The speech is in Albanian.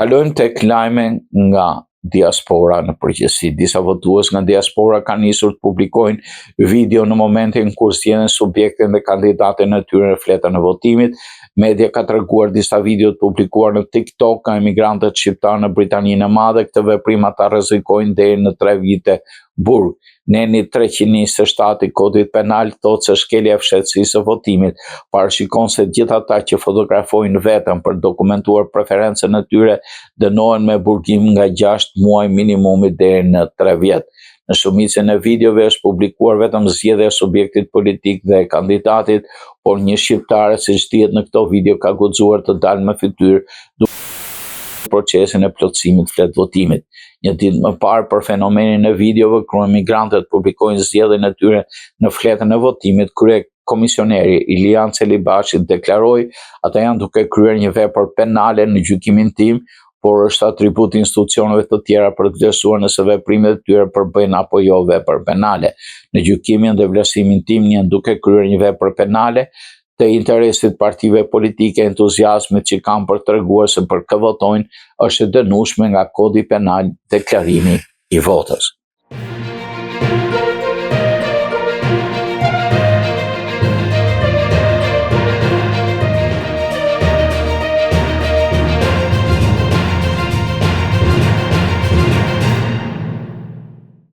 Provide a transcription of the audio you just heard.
Kalojmë tek lajme nga diaspora në përgjithësi. Disa votues nga diaspora kanë nisur të publikojnë video në momentin kur zgjedhin subjektin dhe kandidatin e tyre në fletën e votimit. Media ka treguar disa video të publikuar në TikTok nga emigrantët shqiptar në Britaninë e Madhe. Këtë veprim ata rrezikojnë deri në 3 vite burg. Neni 327 i kodit penal thotë se shkelja e fshehtësisë së votimit parashikon se gjithë ata që fotografojnë vetëm për dokumentuar preferencën e tyre dënohen me burgim nga 6 muaj minimumi deri në 3 vjet. Në shumicën e videove është publikuar vetëm zgjedhja e subjektit politik dhe e kandidatit, por një shqiptare, siç dihet në këto video, ka guxuar të dalë me fytyrë procesin e plotësimit të fletë votimit. Një ditë më parë për fenomenin e videove, kur emigrantët publikojnë zgjedhjen e tyre në fletën e votimit, komisioneri Ilian Celibashi deklaroi, ata janë duke kryer një vepër penale në gjykimin tim, por është atribut institucioneve të tjera për të vlerësuar nëse veprimet e tyre përbëjnë apo jo vepër penale. Në gjykimin dhe vlerësimin tim janë duke kryer një vepër penale të interesit partive politike, entuziazmit që kanë për treguar se për kë votojnë është e dënueshme nga kodi penal deklarimi i votës.